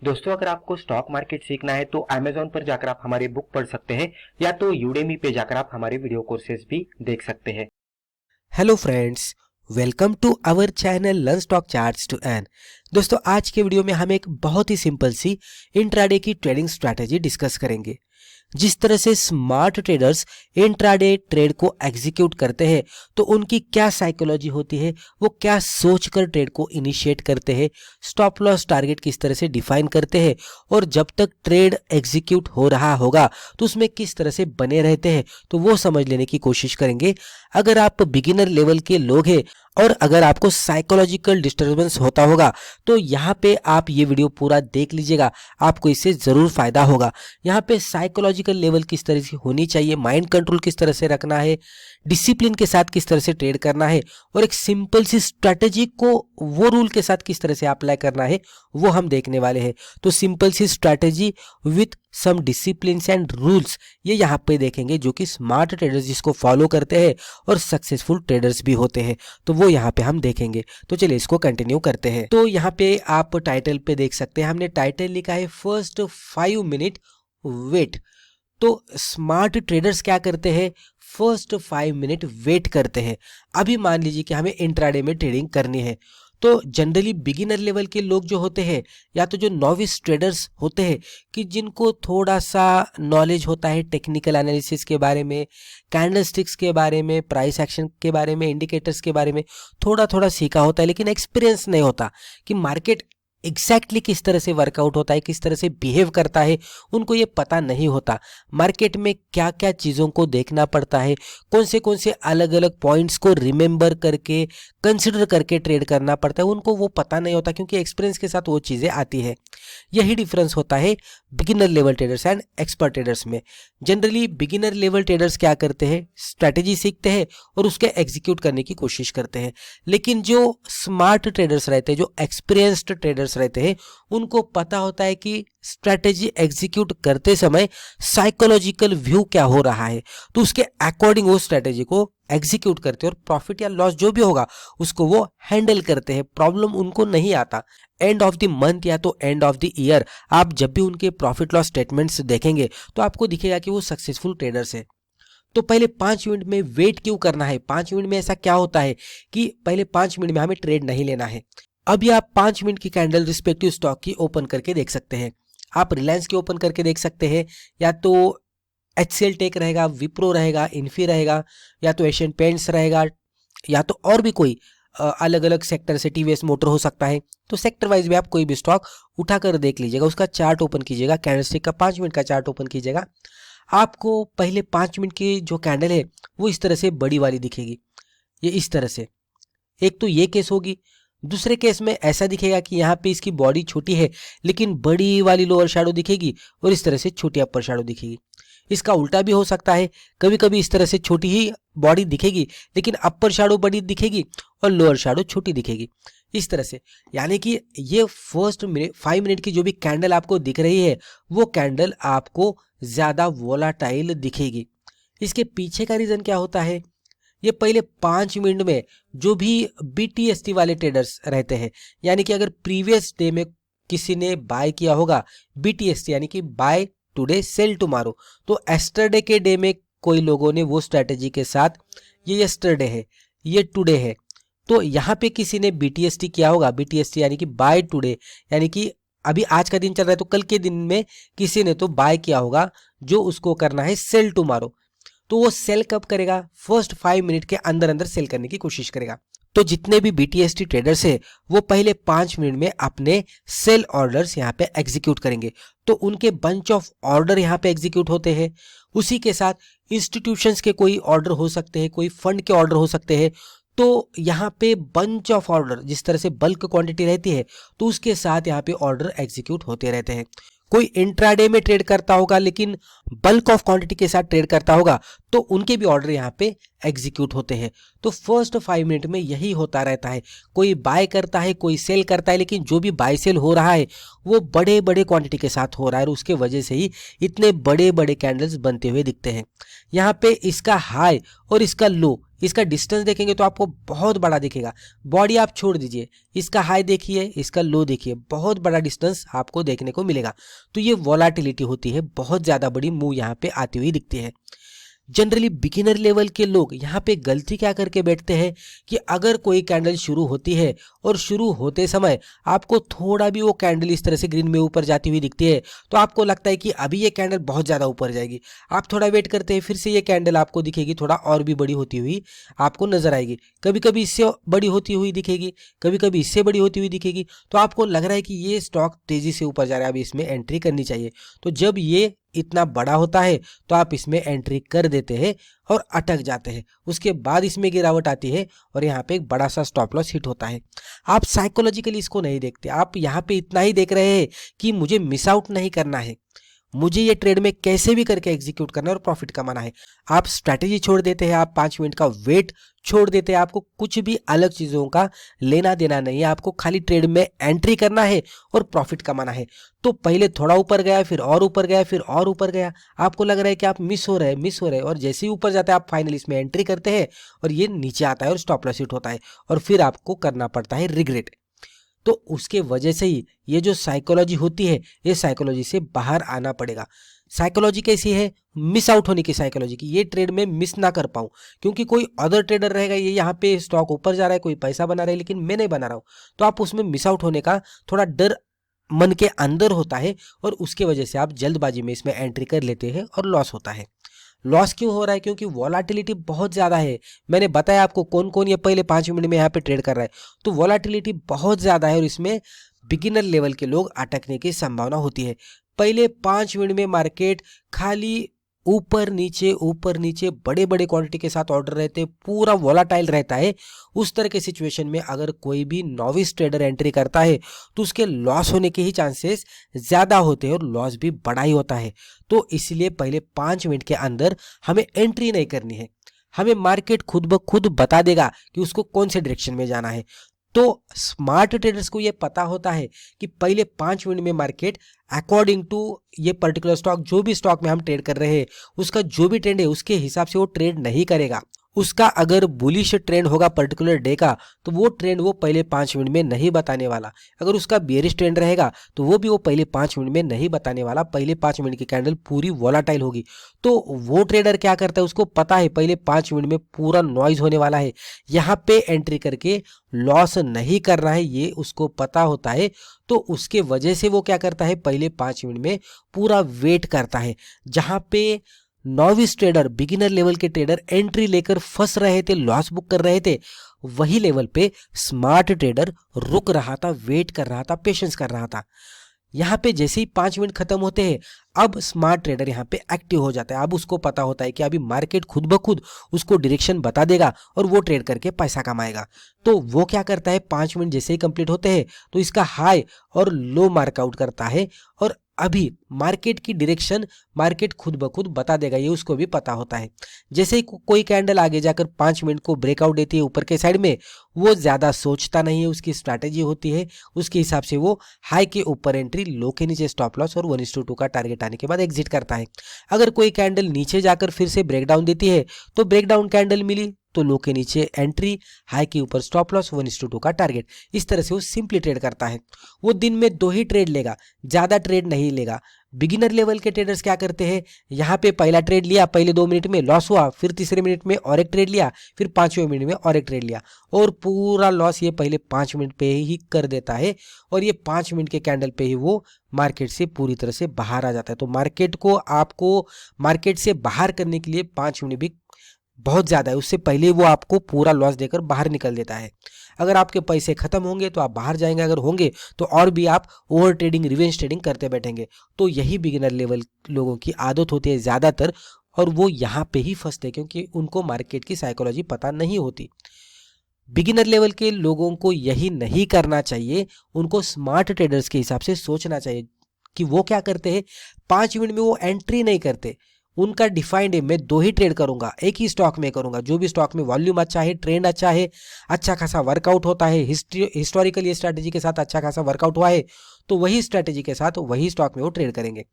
दोस्तों, अगर आपको स्टॉक मार्केट सीखना है तो Amazon पर जाकर आप हमारे बुक पढ़ सकते हैं या तो Udemy पे जाकर आप हमारे वीडियो कोर्सेज भी देख सकते हैं। Hello friends, welcome to our channel learn stock charts to earn. दोस्तों, आज के वीडियो में हम एक बहुत ही सिंपल सी इंट्राडे की ट्रेडिंग स्ट्रैटेजी डिस्कस करेंगे। जिस तरह से स्मार्ट ट्रेडर्स इंट्राडे ट्रेड को एग्जीक्यूट करते हैं तो उनकी क्या साइकोलॉजी होती है, वो क्या सोचकर ट्रेड को इनिशिएट करते हैं, स्टॉप लॉस टारगेट किस तरह से डिफाइन करते हैं और जब तक ट्रेड एग्जीक्यूट हो रहा होगा तो उसमें किस तरह से बने रहते हैं, तो वो समझ लेने की कोशिश करेंगे। अगर आप बिगिनर लेवल के लोग हैं और अगर आपको साइकोलॉजिकल डिस्टर्बेंस होता होगा तो यहाँ पे आप ये वीडियो पूरा देख लीजिएगा, आपको इससे ज़रूर फायदा होगा। यहाँ पे साइकोलॉजिकल लेवल किस तरह से होनी चाहिए, माइंड कंट्रोल किस तरह से रखना है, डिसिप्लिन के साथ किस तरह से ट्रेड करना है और एक सिंपल सी स्ट्रैटेजी को वो रूल के साथ किस तरह से अप्लाई करना है, वो हम देखने वाले हैं। तो सिंपल सी strategy with some discipline and rules, ये यहाँ पे देखेंगे जो कि स्मार्ट ट्रेडर्स जिसको फॉलो करते हैं और सक्सेसफुल ट्रेडर्स भी होते हैं, तो वो यहाँ पे हम देखेंगे। तो चलिए इसको कंटिन्यू करते हैं। तो यहाँ पे आप टाइटल पे देख सकते हैं, हमने टाइटल लिखा है फर्स्ट 5 मिनट वेट। तो स्मार्ट ट्रेडर्स क्या करते हैं, फर्स्ट 5 मिनट वेट करते हैं। अभी मान लीजिए कि हमें इंट्राडे में ट्रेडिंग करनी है, तो जनरली बिगिनर लेवल के लोग जो होते हैं या तो जो नॉविस ट्रेडर्स होते हैं कि जिनको थोड़ा सा नॉलेज होता है टेक्निकल एनालिसिस के बारे में, कैंडलस्टिक्स के बारे में, प्राइस एक्शन के बारे में, इंडिकेटर्स के बारे में थोड़ा थोड़ा सीखा होता है, लेकिन एक्सपीरियंस नहीं होता कि मार्केट एग्जैक्टली किस तरह से वर्कआउट होता है, किस तरह से बिहेव करता है, उनको ये पता नहीं होता। मार्केट में क्या क्या चीज़ों को देखना पड़ता है, कौन से अलग अलग पॉइंट्स को रिमेंबर करके कंसिडर करके ट्रेड करना पड़ता है, उनको वो पता नहीं होता क्योंकि एक्सपीरियंस के साथ वो चीज़ें आती है। यही डिफरेंस होता है beginner level traders and expert traders में। जनरली बिगिनर लेवल ट्रेडर्स क्या करते हैं, स्ट्रैटेजी सीखते हैं और उसके एग्जीक्यूट करने की कोशिश करते हैं। लेकिन जो स्मार्ट ट्रेडर्स रहते हैं, जो एक्सपीरियंस्ड ट्रेडर्स रहते हैं, उनको पता होता है कि स्ट्रैटेजी एग्जीक्यूट करते समय साइकोलॉजिकल व्यू क्या हो रहा है, तो उसके अकॉर्डिंग वो स्ट्रैटेजी को एग्जीक्यूट करते हैं और प्रॉफिट या लॉस जो भी होगा उसको वो हैंडल करते हैं। प्रॉब्लम उनको नहीं आता। एंड ऑफ द मंथ या तो एंड ऑफ द ईयर आप जब भी उनके प्रॉफिट लॉस स्टेटमेंट्स देखेंगे तो आपको दिखेगा कि वो सक्सेसफुल ट्रेडर्स है। तो पहले 5 मिनट में वेट क्यों करना है? 5 मिनट में ऐसा क्या होता है कि पहले 5 मिनट में हमें ट्रेड नहीं लेना है। अभी आप 5 मिनट की कैंडल रिस्पेक्टिव स्टॉक की ओपन करके देख सकते हैं। आप रिलायंस की ओपन करके देख सकते हैं, या तो HCL टेक रहेगा, विप्रो रहेगा, इन्फी रहेगा, या तो एशियन पेंट्स रहेगा, या तो और भी कोई अलग अलग सेक्टर से टीवीएस मोटर हो सकता है। तो सेक्टर वाइज भी आप कोई भी स्टॉक उठाकर देख लीजिएगा, उसका चार्ट ओपन कीजिएगा, कैंडलस्टिक का 5 मिनट का चार्ट ओपन कीजिएगा। आपको पहले 5 मिनट की जो कैंडल है वो इस तरह से बड़ी वाली दिखेगी, ये इस तरह से। एक तो ये केस होगी। दूसरे केस में ऐसा दिखेगा कि यहाँ पे इसकी बॉडी छोटी है लेकिन बड़ी वाली लोअर शैडो दिखेगी और इस तरह से छोटी अपर शैडो दिखेगी। इसका उल्टा भी हो सकता है, कभी कभी इस तरह से छोटी ही बॉडी दिखेगी लेकिन अपर शैडो बड़ी दिखेगी और लोअर शैडो छोटी दिखेगी, इस तरह से। यानी कि ये फर्स्ट 5 मिनट की जो भी कैंडल आपको दिख रही है वो कैंडल आपको ज़्यादा वोलाटाइल दिखेगी। इसके पीछे का रीज़न क्या होता है, ये पहले 5 मिनट में जो भी BTST वाले ट्रेडर्स रहते हैं, यानी कि अगर प्रीवियस डे में किसी ने बाय किया होगा BTST यानी कि बाय टुडे सेल टुमारो, तो एस्टरडे के डे में कोई लोगों ने वो स्ट्रैटेजी के साथ, ये यस्टरडे है, ये टुडे है, तो यहाँ पे किसी ने BTST किया होगा। BTST यानी कि बाय टुडे, यानी कि अभी आज का दिन चल रहा है तो कल के दिन में किसी ने तो बाय किया होगा, जो उसको करना है सेल टुमारो। तो वो सेल कब करेगा, फर्स्ट 5 मिनट के अंदर अंदर सेल करने की कोशिश करेगा। तो जितने भी BTST ट्रेडर्स है वो पहले 5 मिनट में अपने सेल ऑर्डर्स यहाँ पे एग्जीक्यूट करेंगे, तो उनके बंच ऑफ ऑर्डर यहाँ पे एग्जीक्यूट होते हैं। उसी के साथ इंस्टीट्यूशंस के कोई ऑर्डर हो सकते हैं, कोई फंड के ऑर्डर हो सकते हैं। तो यहाँ पे बंच ऑफ ऑर्डर, जिस तरह से बल्क क्वांटिटी रहती है तो उसके साथ यहाँ पे ऑर्डर एग्जीक्यूट होते रहते हैं। कोई इंट्राडे में ट्रेड करता होगा लेकिन बल्क ऑफ क्वांटिटी के साथ ट्रेड करता होगा तो उनके भी ऑर्डर यहाँ पे एग्जीक्यूट होते हैं। तो फर्स्ट 5 मिनट में यही होता रहता है, कोई बाय करता है, कोई सेल करता है, लेकिन जो भी बाय सेल हो रहा है वो बड़े बड़े क्वांटिटी के साथ हो रहा है और उसके वजह से ही इतने बड़े बड़े कैंडल्स बनते हुए दिखते हैं। यहाँ पे इसका हाई और इसका लो, इसका डिस्टेंस देखेंगे तो आपको बहुत बड़ा दिखेगा। बॉडी आप छोड़ दीजिए, इसका हाई देखिए, इसका लो देखिए, बहुत बड़ा डिस्टेंस आपको देखने को मिलेगा। तो ये वोलाटिलिटी होती है, बहुत ज़्यादा बड़ी मूव यहाँ पे आती हुई दिखती है। जनरली बिगिनर लेवल के लोग यहाँ पे गलती क्या करके बैठते हैं कि अगर कोई कैंडल शुरू होती है और शुरू होते समय आपको थोड़ा भी वो कैंडल इस तरह से ग्रीन में ऊपर जाती हुई दिखती है तो आपको लगता है कि अभी ये कैंडल बहुत ज़्यादा ऊपर जाएगी। आप थोड़ा वेट करते हैं, फिर से ये कैंडल आपको दिखेगी थोड़ा और भी बड़ी होती हुई आपको नजर आएगी। कभी कभी इससे बड़ी होती हुई दिखेगी, कभी कभी इससे बड़ी होती हुई दिखेगी। तो आपको लग रहा है कि ये स्टॉक तेजी से ऊपर जा रहा है, अभी इसमें एंट्री करनी चाहिए। तो जब ये इतना बड़ा होता है तो आप इसमें एंट्री कर देते हैं और अटक जाते हैं। उसके बाद इसमें गिरावट आती है और यहाँ पे एक बड़ा सा स्टॉप लॉस हिट होता है। आप साइकोलॉजिकली इसको नहीं देखते, आप यहाँ पे इतना ही देख रहे हैं कि मुझे मिस आउट नहीं करना है, मुझे ये ट्रेड में कैसे भी करके एग्जीक्यूट करना है और प्रॉफिट कमाना है। आप स्ट्रैटेजी छोड़ देते हैं, आप 5 मिनट का वेट छोड़ देते हैं, आपको कुछ भी अलग चीज़ों का लेना देना नहीं है, आपको खाली ट्रेड में एंट्री करना है और प्रॉफिट कमाना है। तो पहले थोड़ा ऊपर गया, फिर और ऊपर गया, फिर और ऊपर गया, आपको लग रहा है कि आप मिस हो रहे हैं और जैसे ही ऊपर जाता है आप फाइनली इसमें एंट्री करते हैं और ये नीचे आता है और स्टॉप लॉस हिट होता है और फिर आपको करना पड़ता है रिग्रेट। तो उसके वजह से ही ये जो साइकोलॉजी होती है, ये साइकोलॉजी से बाहर आना पड़ेगा। साइकोलॉजी कैसी है? मिस आउट होने की साइकोलॉजी की, ये ट्रेड में मिस ना कर पाऊं, क्योंकि कोई अदर ट्रेडर रहेगा, ये यहाँ पे स्टॉक ऊपर जा रहा है, कोई पैसा बना रहा है, लेकिन मैं नहीं बना रहा हूँ। तो आप उसमें मिस आउट होने का थोड़ा डर मन के अंदर होता है और उसके वजह से आप जल्दबाजी में इसमें एंट्री कर लेते हैं और लॉस होता है। लॉस क्यों हो रहा है? क्योंकि वोलाटिलिटी बहुत ज़्यादा है। मैंने बताया आपको कौन कौन ये पहले 5 मिनट में यहाँ पे ट्रेड कर रहा है। तो वोलाटिलिटी बहुत ज़्यादा है और इसमें बिगिनर लेवल के लोग अटकने की संभावना होती है। पहले 5 मिनट में मार्केट खाली ऊपर नीचे बड़े बड़े क्वांटिटी के साथ ऑर्डर रहते हैं, पूरा वोलाटाइल रहता है। उस तरह के सिचुएशन में अगर कोई भी नॉविस ट्रेडर एंट्री करता है तो उसके लॉस होने के ही चांसेस ज़्यादा होते हैं और लॉस भी बड़ा ही होता है। तो इसलिए पहले 5 मिनट के अंदर हमें एंट्री नहीं करनी है, हमें मार्केट खुद ब खुद बता देगा कि उसको कौन से डायरेक्शन में जाना है। तो स्मार्ट ट्रेडर्स को ये पता होता है कि पहले 5 मिनट में मार्केट अकॉर्डिंग टू ये पर्टिकुलर स्टॉक, जो भी स्टॉक में हम ट्रेड कर रहे हैं उसका जो भी ट्रेंड है उसके हिसाब से वो ट्रेड नहीं करेगा। उसका अगर बुलिश ट्रेंड होगा पर्टिकुलर डे का तो वो ट्रेंड वो पहले 5 मिनट में नहीं बताने वाला। अगर उसका बेयरिश ट्रेंड रहेगा तो वो भी वो पहले 5 मिनट में नहीं बताने वाला। पहले 5 मिनट की कैंडल पूरी वोलाटाइल होगी। तो वो ट्रेडर क्या करता है, उसको पता है पहले 5 मिनट में पूरा नॉइज होने वाला है, यहाँ पे एंट्री करके लॉस नहीं करना है, ये उसको पता होता है। तो उसके वजह से वो क्या करता है, पहले 5 मिनट में पूरा वेट करता है। जहाँ पे नॉविस ट्रेडर, बिगिनर लेवल के ट्रेडर एंट्री लेकर फंस रहे थे, लॉस बुक कर रहे थे, वही लेवल पे स्मार्ट ट्रेडर रुक रहा था, वेट कर रहा था, पेशेंस कर रहा था। यहाँ पे जैसे ही 5 मिनट खत्म होते हैं अब स्मार्ट ट्रेडर यहाँ पे एक्टिव हो जाता है। अब उसको पता होता है कि अभी मार्केट खुद ब खुद उसको डायरेक्शन बता देगा और वो ट्रेड करके पैसा कमाएगा। तो वो क्या करता है, 5 मिनट जैसे ही कंप्लीट होते हैं तो इसका हाई और लो मार्कआउट करता है और अभी मार्केट की डायरेक्शन मार्केट खुद ब खुद बता देगा, ये उसको भी पता होता है। जैसे ही कोई कैंडल आगे जाकर 5 मिनट को ब्रेकआउट देती है ऊपर के साइड में, वो ज़्यादा सोचता नहीं है, उसकी स्ट्रैटेजी होती है, उसके हिसाब से वो हाई के ऊपर एंट्री, लो के नीचे स्टॉप लॉस और 1:2 का टारगेट आने के बाद एग्जिट करता है। अगर कोई कैंडल नीचे जाकर फिर से ब्रेकडाउन देती है तो ब्रेकडाउन कैंडल मिली तो लो के नीचे एंट्री, हाई के ऊपर स्टॉप लॉस, 1:2 का टारगेट। इस तरह से वो सिंपली ट्रेड करता है। वो दिन में 2 ही ट्रेड लेगा, ज़्यादा ट्रेड नहीं लेगा। बिगिनर लेवल के ट्रेडर्स क्या करते हैं, यहाँ पे पहला ट्रेड लिया, पहले 2 मिनट में लॉस हुआ, फिर तीसरे मिनट में और एक ट्रेड लिया, फिर 5वें मिनट में और एक ट्रेड लिया और पूरा लॉस ये पहले 5 मिनट पे ही कर देता है और ये 5 मिनट के कैंडल पे ही वो मार्केट से पूरी तरह से बाहर आ जाता है। तो मार्केट को आपको मार्केट से बाहर करने के लिए 5 मिनट भी बहुत ज़्यादा है, उससे पहले वो आपको पूरा लॉस देकर बाहर निकल देता है। अगर आपके पैसे खत्म होंगे तो आप बाहर जाएंगे, अगर होंगे तो और भी आप ओवर ट्रेडिंग, रिवेंज ट्रेडिंग करते बैठेंगे। तो यही बिगिनर लेवल लोगों की आदत होती है ज़्यादातर और वो यहाँ पे ही फंसते हैं क्योंकि उनको मार्केट की साइकोलॉजी पता नहीं होती। बिगिनर लेवल के लोगों को यही नहीं करना चाहिए, उनको स्मार्ट ट्रेडर्स के हिसाब से सोचना चाहिए कि वो क्या करते हैं, 5 मिनट में वो एंट्री नहीं करते। उनका डिफाइंड है, मैं 2 ही ट्रेड करूंगा, एक ही स्टॉक में करूंगा, जो भी स्टॉक में वॉल्यूम अच्छा है, ट्रेंड अच्छा है, अच्छा खासा वर्कआउट होता है, हिस्टोरिकल ये स्ट्रैटेजी के साथ अच्छा खासा वर्कआउट हुआ है तो वही स्ट्रैटेजी के साथ वही स्टॉक में वो ट्रेड करेंगे।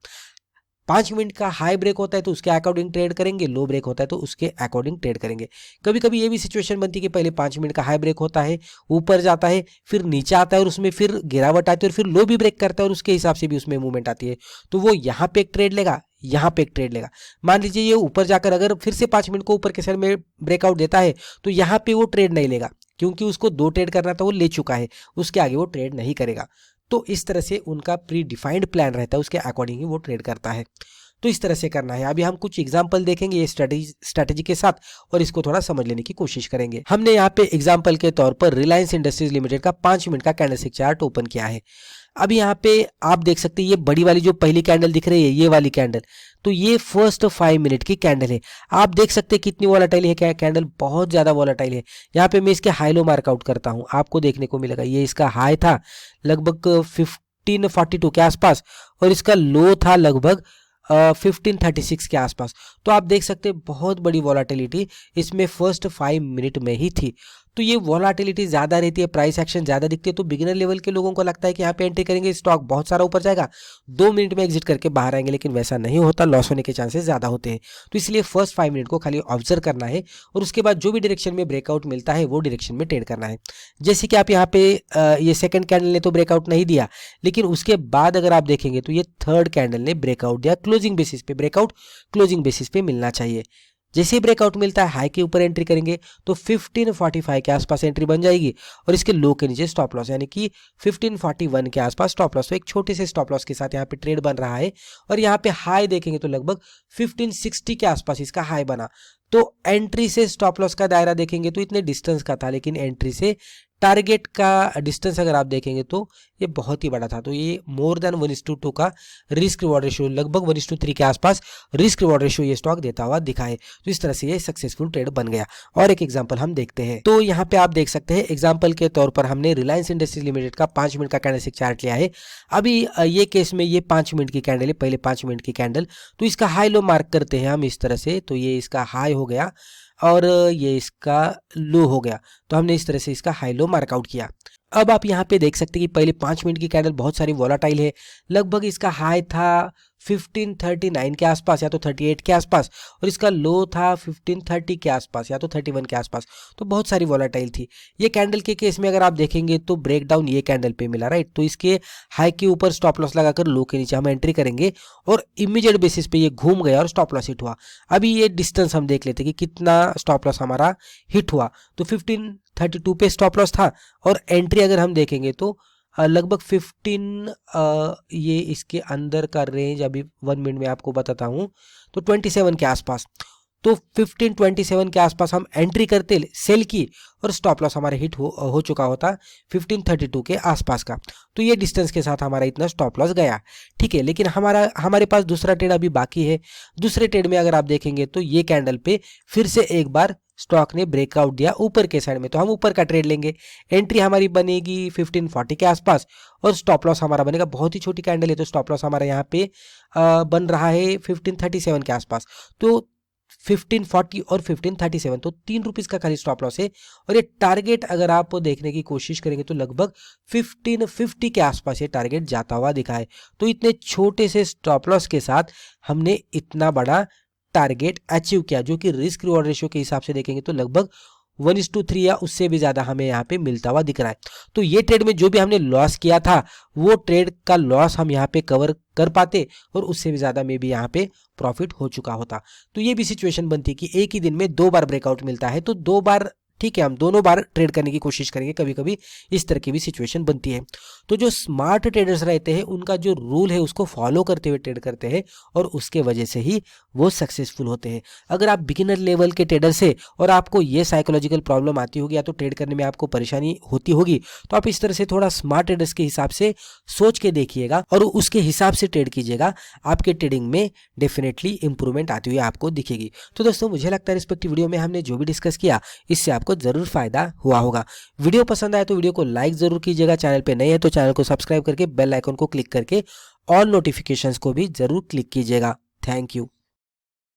5 मिनट का हाई ब्रेक होता है तो उसके अकॉर्डिंग ट्रेड करेंगे, लो ब्रेक होता है तो उसके अकॉर्डिंग ट्रेड करेंगे। कभी कभी ये भी सिचुएशन बनती है कि पहले 5 मिनट का हाई ब्रेक होता है, ऊपर जाता है, फिर नीचे आता है और उसमें फिर गिरावट आती है और फिर लो भी ब्रेक करता है और उसके हिसाब से भी उसमें मूवमेंट आती है, तो वो यहाँ पे एक ट्रेड लेगा, यहाँ पे एक ट्रेड लेगा। मान लीजिए ये ऊपर जाकर अगर फिर से 5 मिनट को ऊपर के साइड में ब्रेकआउट देता है तो यहाँ पे वो ट्रेड नहीं लेगा, क्योंकि उसको 2 ट्रेड करना था, वो ले चुका है, उसके आगे वो ट्रेड नहीं करेगा। तो इस तरह से उनका प्री डिफाइंड प्लान रहता है, उसके अकॉर्डिंग ही वो ट्रेड करता है। तो इस तरह से करना है। अभी हम कुछ एग्जांपल देखेंगे ये स्ट्रेटेजी के साथ और इसको थोड़ा समझ लेने की कोशिश करेंगे। हमने यहाँ पे एग्जांपल के तौर पर रिलायंस इंडस्ट्रीज लिमिटेड का 5 मिनट का कैंडलस्टिक चार्ट ओपन किया है। अभी यहाँ पे आप देख सकते हैं ये बड़ी वाली जो पहली कैंडल दिख रही है, ये वाली कैंडल, तो ये फर्स्ट 5 मिनट की कैंडल है। आप देख सकते हैं कितनी वॉलेटाइल है, क्या कैंडल बहुत ज्यादा वॉलेटाइल है। यहाँ पे मैं इसके हाई लो मार्कआउट करता हूँ, आपको देखने को मिलेगा ये इसका हाई था लगभग 1542 के आसपास और इसका लो था लगभग 1536 के आसपास। तो आप देख सकते हैं बहुत बड़ी वॉलेटिलिटी इसमें फर्स्ट 5 मिनट में ही थी। तो ये वॉलेटिलिटी ज़्यादा रहती है, प्राइस एक्शन ज़्यादा दिखती है, तो बिगिनर लेवल के लोगों को लगता है कि यहाँ पे एंट्री करेंगे, स्टॉक बहुत सारा ऊपर जाएगा, 2 मिनट में एग्जिट करके बाहर आएंगे, लेकिन वैसा नहीं होता, लॉस होने के चांसेस ज़्यादा होते हैं। तो इसलिए फर्स्ट 5 मिनट को खाली ऑब्जर्व करना है और उसके बाद जो भी डायरेक्शन में ब्रेकआउट मिलता है वो डायरेक्शन में ट्रेड करना है। जैसे कि आप यहाँ पे ये सेकंड कैंडल ने तो ब्रेकआउट नहीं दिया, लेकिन उसके बाद अगर आप देखेंगे तो ये थर्ड कैंडल ने ब्रेकआउट दिया क्लोजिंग बेसिस पे, ब्रेकआउट क्लोजिंग बेसिस पे मिलना चाहिए। जैसे ही ब्रेकआउट मिलता है हाई के ऊपर एंट्री करेंगे तो 1545 के आसपास एंट्री बन जाएगी और इसके लो के नीचे स्टॉप लॉस, यानी कि 1541 के आसपास स्टॉप लॉस। तो एक छोटे से स्टॉप लॉस के साथ यहाँ पे ट्रेड बन रहा है और यहाँ पे हाई देखेंगे तो लगभग 1560 के आसपास इसका हाई बना। तो एंट्री से स्टॉप लॉस का दायरा देखेंगे तो इतने डिस्टेंस का था, लेकिन एंट्री से टारगेट का डिस्टेंस अगर आप देखेंगे तो ये बहुत ही बड़ा था। तो ये मोर देन 1:2 का रिस्क रिवॉर्ड रेशियो, लगभग 1:3 के आसपास रिस्क रिवॉर्ड रेशियो ये स्टॉक देता हुआ दिखा है। तो इस तरह से ये सक्सेसफुल ट्रेड बन गया। और एक एग्जांपल हम देखते हैं। तो यहाँ पे आप देख सकते हैं एग्जांपल के तौर पर हमने रिलायंस इंडस्ट्रीज लिमिटेड का 5 मिनट का कैंडलस्टिक चार्ट लिया है। अभी ये केस में ये 5 मिनट की कैंडल है, पहले 5 मिनट की कैंडल, तो इसका हाई लो मार्क करते हैं हम इस तरह से। तो ये इसका हाई हो गया और ये इसका लो हो गया, तो हमने इस तरह से इसका हाई लो मार्कआउट किया। अब आप यहाँ पे देख सकते हैं कि पहले 5 मिनट की कैंडल बहुत सारी वॉलेटाइल है, लगभग इसका हाई था 1539 के आसपास या तो 38 के आसपास और इसका लो था 1530 के आसपास या तो 31 के आसपास। तो बहुत सारी वॉलेटाइल थी। ये कैंडल के केस में अगर आप देखेंगे तो ब्रेकडाउन ये कैंडल पे मिला, राइट। तो इसके हाई के ऊपर स्टॉप लॉस लगाकर लो के नीचे हम एंट्री करेंगे और इमीडिएट बेसिस पे ये घूम गया और स्टॉप लॉस हिट हुआ। अभी ये डिस्टेंस हम देख लेते कि कितना स्टॉप लॉस हमारा हिट हुआ। तो 1532 पे स्टॉप लॉस था और एंट्री अगर हम देखेंगे तो लगभग 15 ये इसके अंदर का रेंज अभी 1 मिनट में आपको बताता हूँ, तो 27 के आसपास। तो 1527 के आसपास हम एंट्री करते, सेल की और स्टॉप लॉस हमारे हिट हो चुका होता 1532 के आसपास का। तो ये डिस्टेंस के साथ हमारा इतना स्टॉप लॉस गया, ठीक है। लेकिन हमारे पास दूसरा ट्रेड अभी बाकी है। दूसरे ट्रेड में अगर आप देखेंगे तो ये कैंडल पे फिर से एक बार स्टॉक ने ब्रेकआउट दिया ऊपर के साइड में, तो हम ऊपर का ट्रेड लेंगे। एंट्री हमारी बनेगी 1540 के आसपास और स्टॉप लॉस हमारा बनेगा, बहुत ही छोटी कैंडल है तो स्टॉप लॉस हमारा यहाँ पे बन रहा है 1537 के आसपास। तो 1540 और 1537, तो 3 रुपीज का खाली स्टॉप लॉस है। और ये टारगेट अगर आप देखने की कोशिश करेंगे तो लगभग 1550 के आसपास ये टारगेट जाता हुआ दिखा है। तो इतने छोटे से स्टॉप लॉस के साथ हमने इतना बड़ा टारगेट अचीव किया, जो कि रिस्क रिवॉर्ड रेशियो के हिसाब से देखेंगे तो लगभग 1:3 या उससे भी ज्यादा हमें यहाँ पे मिलता हुआ दिख रहा है। तो ये ट्रेड में जो भी हमने लॉस किया था वो ट्रेड का लॉस हम यहाँ पे कवर कर पाते और उससे भी ज्यादा में भी यहाँ पे प्रॉफिट हो चुका होता। तो ये भी सिचुएशन बनती है कि एक ही दिन में 2 बार ब्रेकआउट मिलता है, तो 2 बार ठीक है, हम दोनों बार ट्रेड करने की कोशिश करेंगे, कभी कभी इस तरह की भी सिचुएशन बनती है। तो जो स्मार्ट ट्रेडर्स रहते हैं उनका जो रूल है उसको फॉलो करते हुए ट्रेड करते हैं और उसके वजह से ही वो सक्सेसफुल होते हैं। अगर आप बिगिनर लेवल के ट्रेडर से और आपको ये साइकोलॉजिकल प्रॉब्लम आती होगी या तो ट्रेड करने में आपको परेशानी होती होगी, तो आप इस तरह से थोड़ा स्मार्ट ट्रेडर्स के हिसाब से सोच के देखिएगा और उसके हिसाब से ट्रेड कीजिएगा, आपके ट्रेडिंग में डेफिनेटली इंप्रूवमेंट आती हुई आपको दिखेगी। तो दोस्तों मुझे लगता है रिस्पेक्टिव वीडियो में हमने जो भी डिस्कस किया इससे आपको जरूर फायदा हुआ होगा। वीडियो पसंद आए तो वीडियो को लाइक जरूर कीजिएगा, चैनल पे नए हैं तो चैनल को सब्सक्राइब करके बेल आइकन को क्लिक करके ऑल नोटिफिकेशंस को भी जरूर क्लिक कीजिएगा। Thank you.